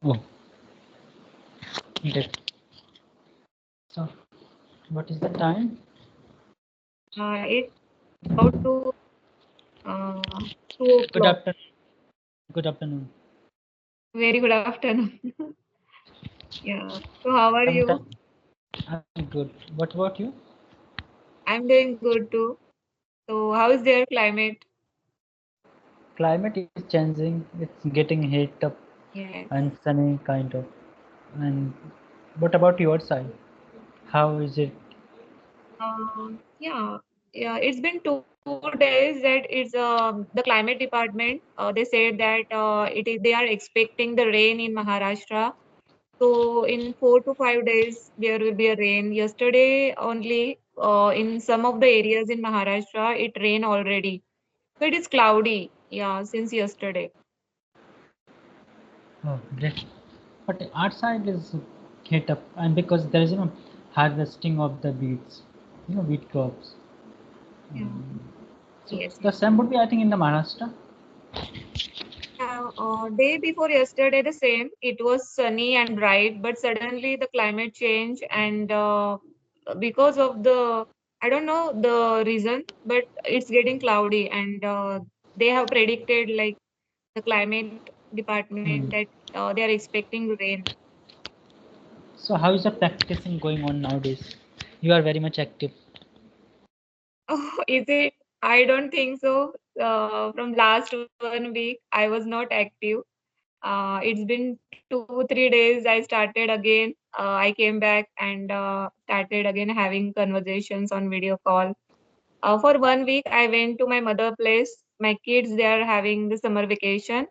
Oh, great. So, what is the time? It's about to uh, 2 Good o'clock. afternoon. Good afternoon. Very good afternoon. Yeah. So how are you? Sometime I'm good. What about you? I'm doing good too. So how is their climate? Climate is changing. It's getting heat up Yes. and sunny kind of. And what about your side? How is it? Yeah. Yeah. It's been 2 days that it's the climate department. They said that they are expecting the rain in Maharashtra. So in 4 to 5 days there will be a rain. Yesterday only in some of the areas in Maharashtra it rained already. So it is cloudy, yeah, since yesterday. Oh, great. But our side is heat up, and because there is harvesting of the wheats, wheat crops. Yeah. So Yes, the yes. same would be, I think, in the Maharashtra. Yeah, day before yesterday, the same. It was sunny and bright, but suddenly the climate changed, and because of I don't know the reason, but it's getting cloudy, and they have predicted like the climate department Hmm. that they are expecting rain. So how is the practicing going on nowadays? You are very much active. Oh, is it? I don't think so. From last 1 week, I was not active. It's been 2, 3 days. I started again. I came back and started again having conversations on video call. For 1 week, I went to my mother place. My kids they are having the summer vacation,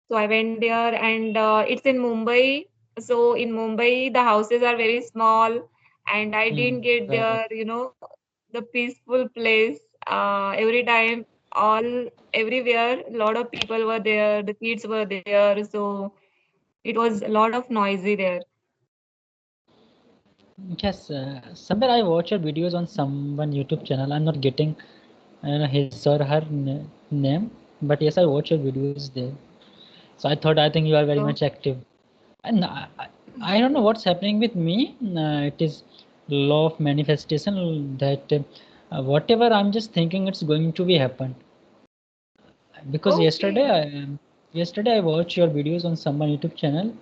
so I went there, and it's in Mumbai. So in Mumbai, the houses are very small, and I Hmm. didn't get Right. there. The peaceful place. Every time, everywhere, a lot of people were there. The kids were there, so it was a lot of noisy there. Yes, somewhere I watch your videos on someone YouTube channel. I'm not getting his or her name, but yes, I watch your videos there. So I think you are very So much active. And I don't know what's happening with me. It is law of manifestation that whatever I'm just thinking, it's going to be happen. Because okay, yesterday I watched your videos on someone YouTube channel,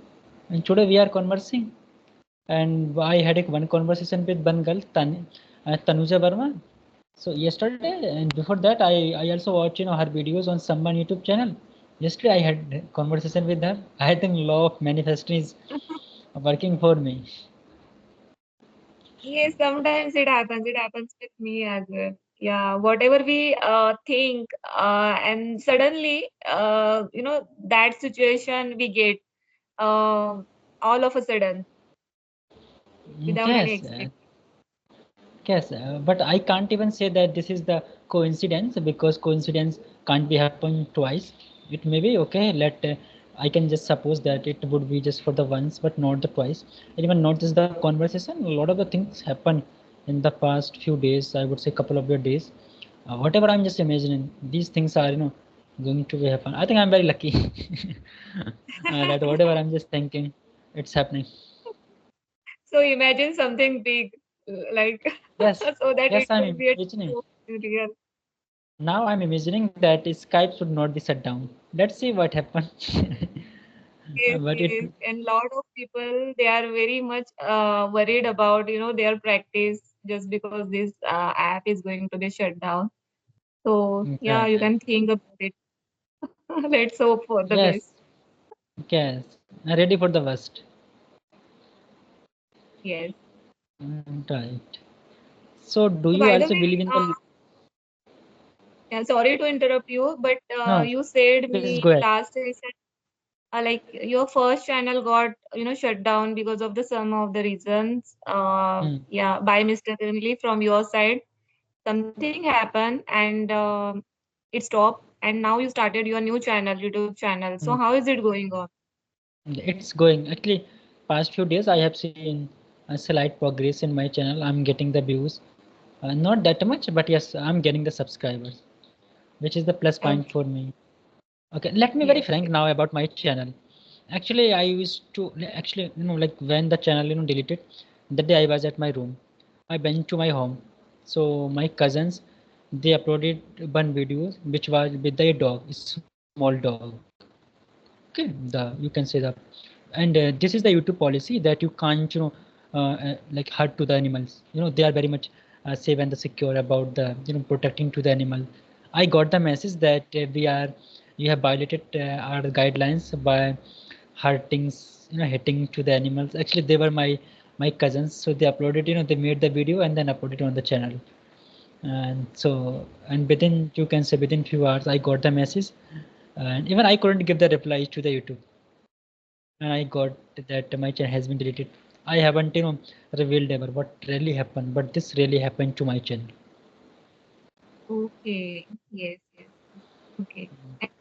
and today we are conversing. And I had one conversation with one girl, Tanuja Verma. So yesterday and before that, I also watched her videos on someone YouTube channel. Yesterday I had a conversation with her. I think law of manifestation is working for me. yes, sometimes it happens. It happens with me as well. Yeah, whatever we think, and suddenly, that situation we get all of a sudden without any Yes, expectation. yes, but I can't even say that this is the coincidence because coincidence can't be happen twice. It may be okay. I can just suppose that it would be just for the once, but not the twice. And even not just the conversation. A lot of the things happen in the past few days. I would say couple of your days. Whatever I'm just imagining, these things are going to be happen. I think I'm very lucky that whatever I'm just thinking, it's happening. So imagine something big, like Yes, so that yes, it will I'm be a imagining. true real. Now I'm imagining that Skype should not be shut down. Let's see what happens. Yes, But it, yes, and lot of people they are very much worried about their practice just because this app is going to be shut down. So yeah, you right. can think about it. Let's hope for the Yes, best. yes. I'm ready for the worst. Yes. Right. So, do So you by the also way, believe in the? yeah, sorry to interrupt you, but No, you said please me go ahead. last session, like your first channel got shut down because of the some of the reasons. Hmm. Yeah, by mistakenly from your side, something happened and it stopped, and now you started your new channel, YouTube channel. So Hmm. how is it going on? It's going. Actually, past few days I have seen a slight progress in my channel. I'm getting the views. Not that much, but yes, I'm getting the subscribers, which is the plus point Okay. for me. Okay, let me very Yes. frank Yes. now about my channel. Actually, I used to actually, like when the channel, deleted, that day I was at my room. I went to my home. So my cousins, they uploaded one video which was with the dog, a small dog. Okay, you can say that. And this is the YouTube policy that you can't, like hurt to the animals. They are very much safe and secure about the, protecting to the animal. I got the message that you have violated our guidelines by hurting, hitting to the animals. Actually, they were my cousins, so they uploaded, they made the video and then uploaded on the channel. And so, and within, you can say within few hours, I got the message, and even I couldn't give the reply to the YouTube, and I got that my channel has been deleted. I haven't, revealed ever what really happened, but this really happened to my channel. Okay. Yes, yes. Okay.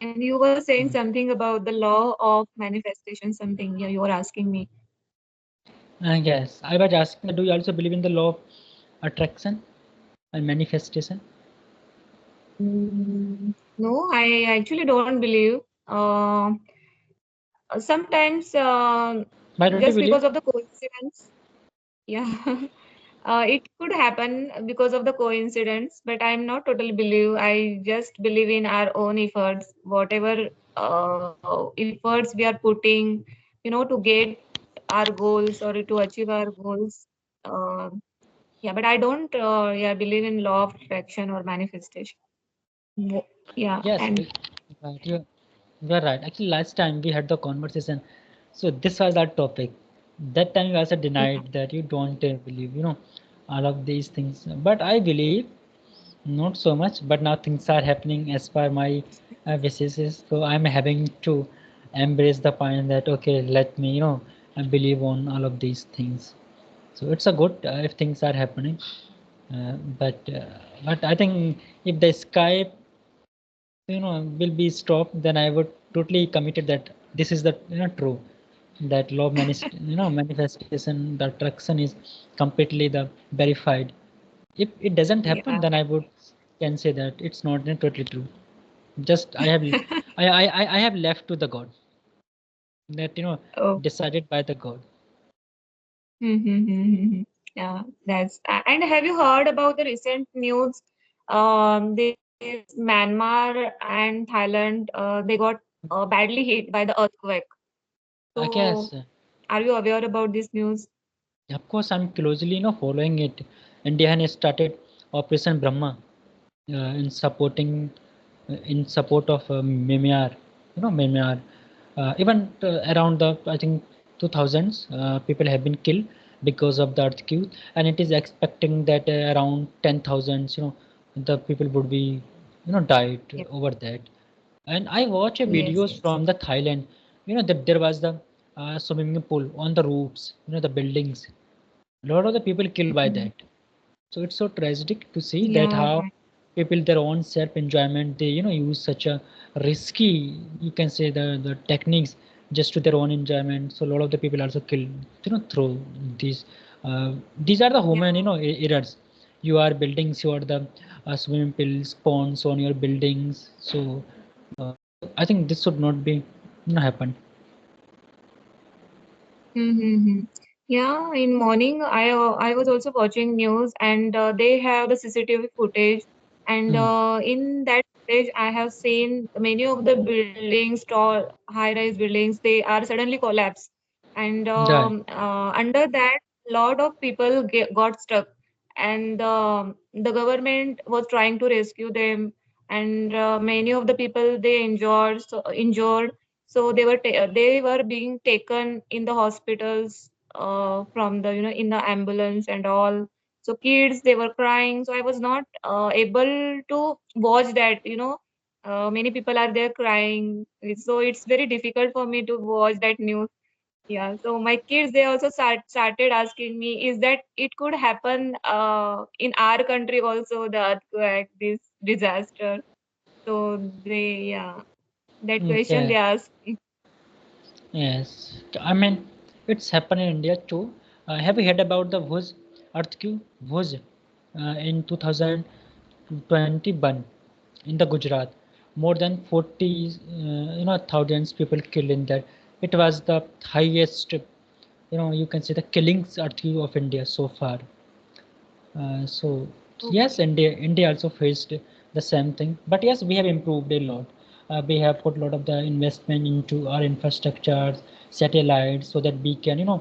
And you were saying something about the law of manifestation, something, yeah, you were asking me. Yes, I was asking, do you also believe in the law of attraction and manifestation? No, I actually don't believe. Sometimes, Why don't you just believe? because of the coincidence, yeah, it could happen because of the coincidence, but I'm not totally believe. I just believe in our own efforts, whatever efforts we are putting, to get our goals or to achieve our goals. Uh, yeah, but I don't, yeah, believe in law of attraction or manifestation. Yeah, Yes, and right, you're right. Actually, last time we had the conversation, so this was our topic. That time you also yeah, denied that you don't believe, all of these things. But I believe not so much. But now things are happening as per my wishes, so I'm having to embrace the point that okay, let me, believe on all of these things. So it's a good if things are happening. Uh, but uh, but I think if the sky will be stopped, then I would totally committed that this is the true, that law of manifestation, the attraction is completely the verified. If it doesn't happen, yeah. then I would can say that it's not totally true. Just I have I have left to the God, that Oh. decided by the God. Mm-hmm. Yeah, and have you heard about the recent news? This Myanmar and Thailand, they got badly hit by the earthquake. I So, guess are you aware about this news? of course I'm closely following it. India has started Operation Brahma in supporting in support of Myanmar, Myanmar. Even around the I think 2000s, people have been killed because of the earthquake, and it is expecting that around 10,000, the people would be, died Yeah. over that. And I watch Yes, videos yes. from the Thailand, that there was the swimming pool on the roofs, the buildings. A lot of the people killed by Mhm. that. So it's so tragic to see that Yeah. how people their own self enjoyment, they use such a risky, you can say, the techniques just to their own enjoyment. So a lot of the people also killed, through these. These are the Yeah. human errors. You are building sure the swimming pools, ponds on your buildings. So I think this should not be happen. Mm-hmm. Yeah, in morning I was also watching news and they have the CCTV footage and Hmm. in that footage I have seen many of the buildings, tall high-rise buildings, they are suddenly collapsed and Right. under that lot of people got stuck and the government was trying to rescue them and many of the people they injured so they were being taken in the hospitals from the in the ambulance and all. So kids they were crying. So I was not able to watch that. Many people are there crying. So it's very difficult for me to watch that news. Yeah. So my kids they also started asking me, is that it could happen in our country also the earthquake this disaster. So they yeah that question Okay. they asked. Yes, I mean it's happened in India too. Have you heard about the Bhuj earthquake? Bhuj in 2021 in the Gujarat, more than 40 thousands people killed in that. It was the highest, you can say the killings artery of India so far. So yes, Okay. India also faced the same thing, but yes, we have improved a lot. We have put a lot of the investment into our infrastructures, satellites, so that we can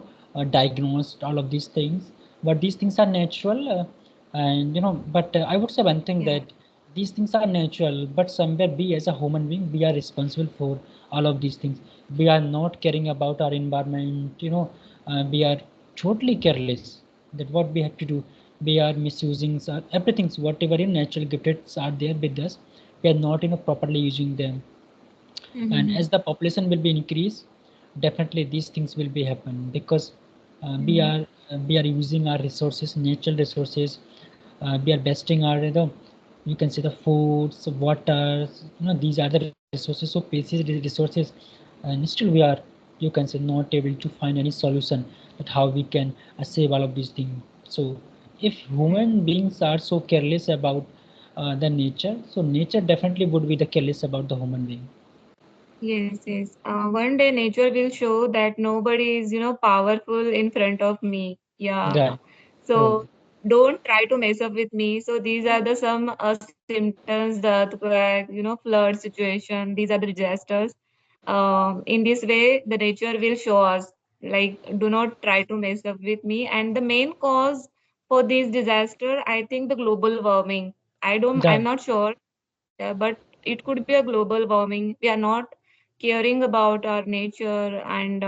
diagnose all of these things. But these things are natural, and but I would say one thing, Yeah. that these things are natural, but somewhere we as a human being, we are responsible for all of these things. We are not caring about our environment. We are totally careless. That what we have to do, we are misusing everything, whatever in natural gifts are there with us, we are not properly using them. And Mm-hmm. as the population will be increased, definitely these things will be happen, because we Mm-hmm. are using our resources, natural resources. We are wasting our you can say the foods, waters, these are the resources, so precious resources, and still we are, you can say, not able to find any solution that how we can save all of these things. So if human beings are so careless about the nature, so nature definitely would be the careless about the human being. Yes, yes. One day nature will show that nobody is, powerful in front of me. Yeah. Right. True. So don't try to mess up with me. So these are the some symptoms, the earthquake, flood situation. These are the disasters. In this way, the nature will show us, like, do not try to mess up with me. And the main cause for this disaster, I think the global warming. I'm Right. not sure, but it could be a global warming. We are not caring about our nature, and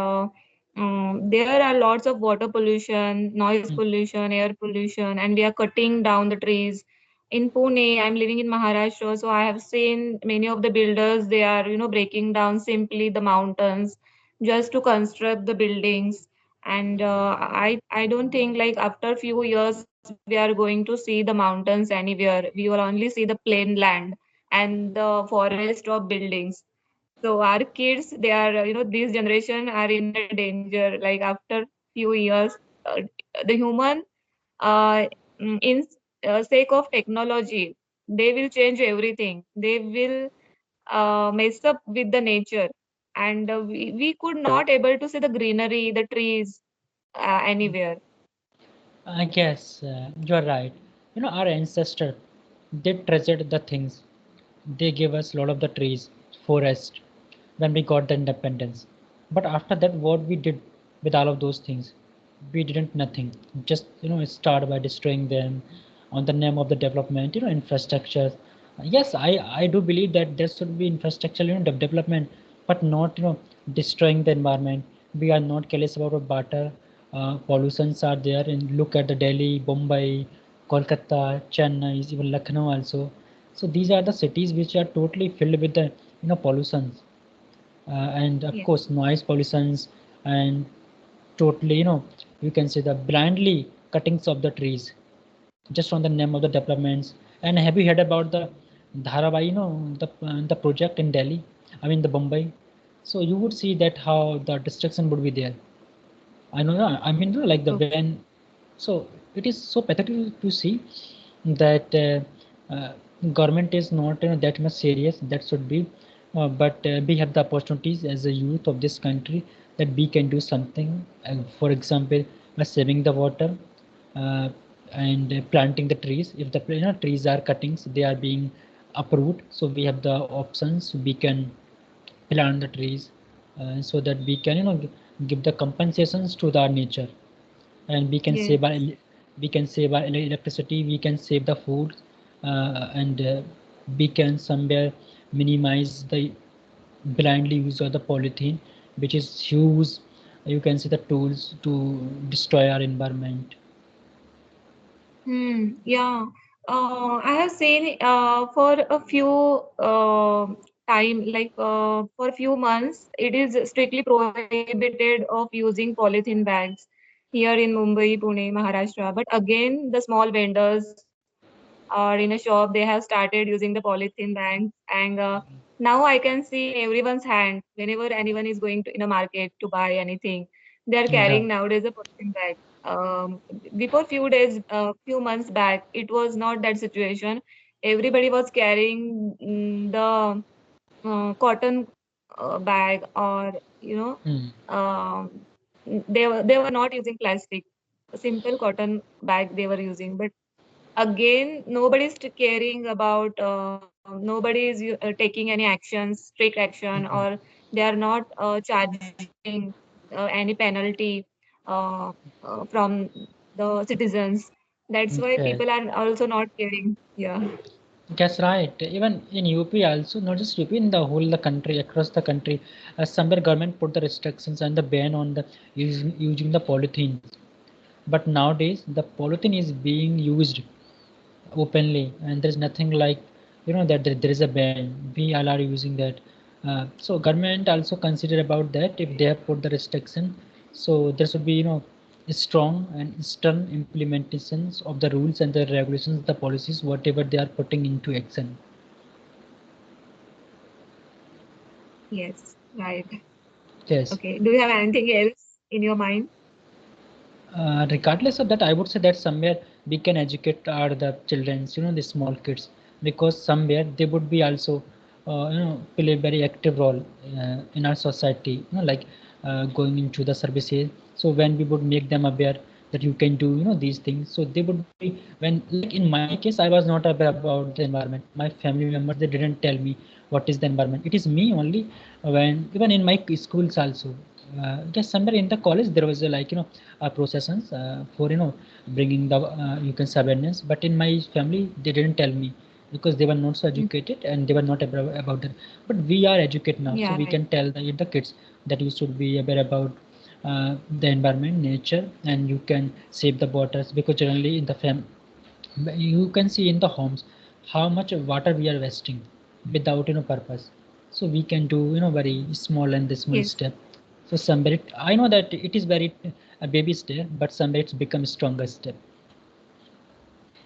there are lots of water pollution, noise Mm. pollution, air pollution, and we are cutting down the trees. In Pune, I'm living in Maharashtra, so I have seen many of the builders. They are, breaking down simply the mountains just to construct the buildings. And I don't think like after few years we are going to see the mountains anywhere. We will only see the plain land and the forest of buildings. So our kids, they are, this generation are in a danger. Like after few years, uh, the human, uh, in sake of technology, they will change everything. They will mess up with the nature, and we could not able to see the greenery, the trees anywhere. I guess you're right. Our ancestors, they treasured the things. They gave us a lot of the trees, forest, when we got the independence. But after that, what we did with all of those things? We didn't nothing. Just start by destroying them on the name of the development. Infrastructure. Yes, I do believe that there should be infrastructure, development, but not destroying the environment. We are not careless about our water. Pollutions are there, and look at the Delhi, Bombay, Kolkata, Chennai, even Lucknow also. So these are the cities which are totally filled with the pollutions, and of Yes. course noise pollutions, and totally you can say the blindly cuttings of the trees just on the name of the developments. And have you heard about the Dharabai, the project in Delhi, I mean the Bombay? So you would see that how the destruction would be there. I know, I mean, like the Okay. when, so it is so pathetic to see that government is not that much serious. That should be, but we have the opportunities as a youth of this country that we can do something. For example, by saving the water, uh, and planting the trees. If the trees are cuttings, they are being uprooted. So we have the options. We can plant the trees, so that we can give the compensations to the nature, and we can Yes. save our we can save our electricity, we can save the food, and we can somewhere minimize the blindly use of the polythene, which is used, you can see, the tools to destroy our environment. Yeah. I have seen for a few time, like for a few months, it is strictly prohibited of using polythene bags here in Mumbai, Pune, Maharashtra. But again, the small vendors or in a shop, they have started using the polythene bags, and now I can see in everyone's hand whenever anyone is going to in a market to buy anything, they are Right. carrying nowadays a polythene bag. Before few days, few months back, it was not that situation. Everybody was carrying the cotton. bag, or you know, Hmm. they were not using plastic. A simple cotton bag they were using. But again, nobody's caring about, nobody is taking any actions, strict action, Hmm. or they are not charging any penalty uh, from the citizens. That's why Okay. people are also not caring. Yeah. That's right. Even in UP also, not just UP, in the whole the country, across the country, somewhere government put the restrictions and the ban on the using the polythene. But nowadays, the polythene is being used openly, and there's nothing like, that there is a ban. We all are using that. So government also consider about that if they have put the restriction. So there should be, strong and stern implementations of the rules and the regulations, the policies, whatever they are putting into action. Yes, right. Yes. Okay. Do you have anything else in your mind? Regardless of that, I would say that somewhere we can educate our the children, the small kids, because somewhere they would be also, play a very active role in our society. Like going into the services. So when we would make them aware that you can do, these things, so they would be, when, like in my case, I was not aware about the environment. My family members, they didn't tell me what is the environment. It is me only, when even in my schools also. Yes, somewhere in the college there was a, like, processions for, bringing the, you can say, awareness. But in my family they didn't tell me, because they were not so Mm. educated and they were not aware about that. But we are educated now, so Yeah, we right. can tell the kids that you should be aware about the environment, nature, and you can save the waters, because generally in the you can see in the homes how much water we are wasting without, purpose. So we can do, very small and the small Yes. step. So somewhere I know that it is very a baby step, but somewhere it's become stronger step.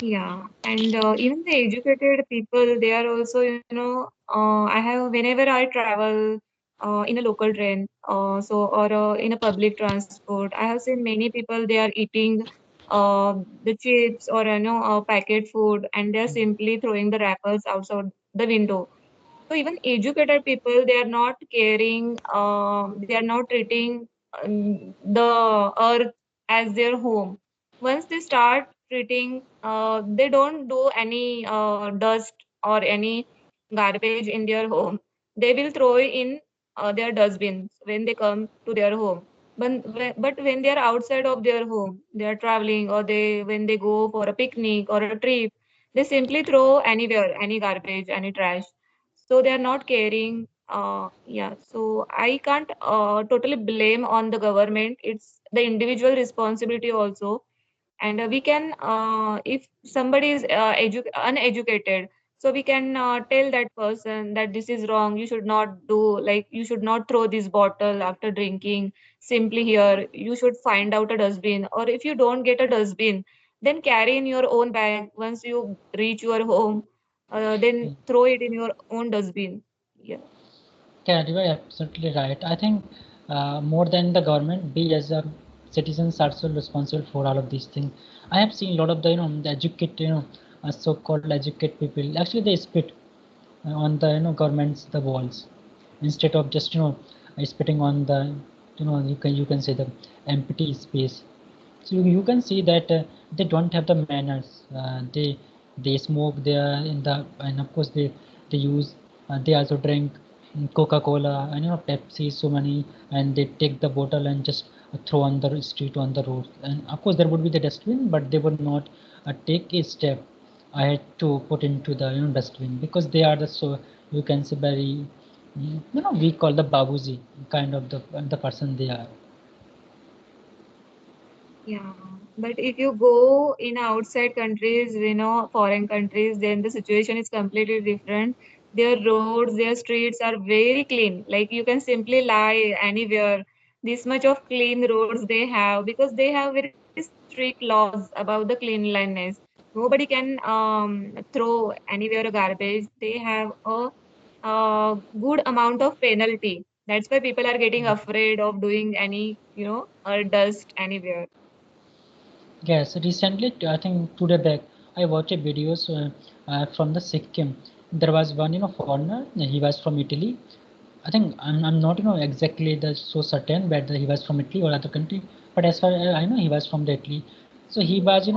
Yeah, and even the educated people, they are also, I have, whenever I travel in a local train, or in a public transport, I have seen many people, they are eating the chips, or, packet food, and they are simply throwing the wrappers outside the window. So even educated people, they are not caring, they are not treating the earth as their home. Once they start treating, they don't do any dust or any garbage in their home. They will throw it in their dustbins when they come to their home. But when they are outside of their home, they are traveling, or they when they go for a picnic or a trip, they simply throw anywhere, any garbage, any trash. So they are not caring. Yeah, so I can't totally blame on the government. It's the individual responsibility also. And we can, if somebody is uneducated, so we can tell that person that this is wrong, you should not do, like you should not throw this bottle after drinking simply here, you should find out a dustbin, or if you don't get a dustbin, then carry in your own bag. Once you reach your home, then throw it in your own dustbin. Yeah. Yeah, you are absolutely right. I think more than the government, we as a citizens are also responsible for all of these things. I have seen a lot of the, the educated, so-called educated people. Actually, they spit on the, governments, the walls, instead of just, spitting on the, you can say the empty space. So you can see that they don't have the manners. They smoke there in the, and of course they use, they also drink Coca-Cola and, Pepsi, so many, and they take the bottle and just throw on the street, on the road. And of course there would be the dustbin, but they would not take a step I had to put into the, dustbin, because they are the, so you can say, very, we call the babuji kind of the person they are. Yeah, but if you go in outside countries, foreign countries, then the situation is completely different. Their roads, their streets are very clean. Like you can simply lie anywhere. This much of clean roads they have, because they have very strict laws about the cleanliness. Nobody can throw anywhere a garbage. They have a good amount of penalty. That's why people are getting afraid of doing any, dust anywhere. Yes, recently, I think 2 day back, I watched a videos from the Sikkim. There was one, foreigner. He was from Italy. I think I'm not exactly the so certain whether he was from Italy or other country, but as far as I know, he was from the Italy. So he was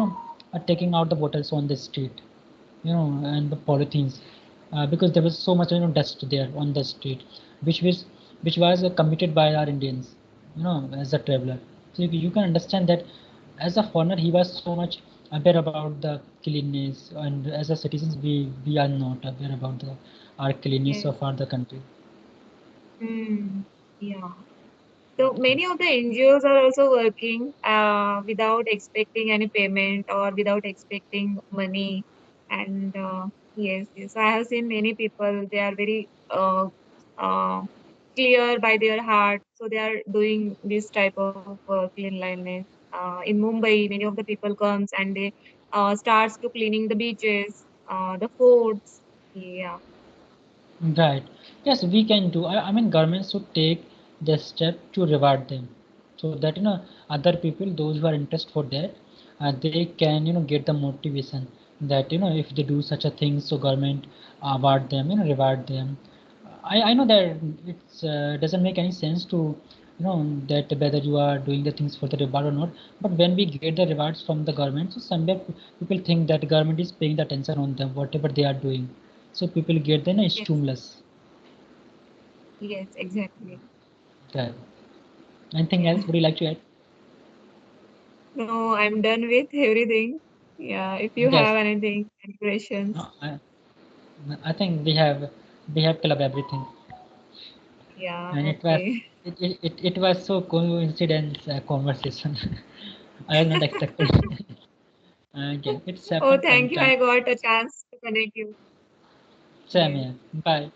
taking out the bottles on the street, and the polythenes, because there was so much dust there on the street, which was committed by our Indians, as a traveler. So you can understand that as a foreigner he was so much aware about the cleanliness, and as a citizens we are not aware about the our cleanliness Yes. of our the country. Mm, yeah. So many of the NGOs are also working without expecting any payment or without expecting money. And yes, yes, I have seen many people, they are very uh, clear by their heart. So they are doing this type of cleanliness. In Mumbai, many of the people comes and they starts to cleaning the beaches, the forts. Yeah. Right. Yes, we can do. I mean, governments should take the step to reward them, so that other people, those who are interested for that, they can get the motivation that if they do such a thing, so government award them, reward them. I know that it's doesn't make any sense to that whether you are doing the things for the reward or not. But when we get the rewards from the government, so somewhere people think that government is paying the attention on them, whatever they are doing. So people get the Yes. stimulus. Yes, exactly. Right. Anything Yeah. else? Would you like to add? No, I'm done with everything. Yeah, if you Yes. have anything, any questions. No, I think we have club everything, Yeah, and okay. it was so coincidence conversation. I was not expecting. Okay, it's Oh, happened thank you. sometime. I got a chance to connect you. Same Yes. here. Bye.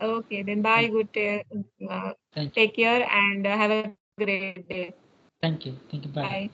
Okay, then bye. Thank, Good day. thank you. Take care and have a great day. Thank you. Thank you. Bye. Bye.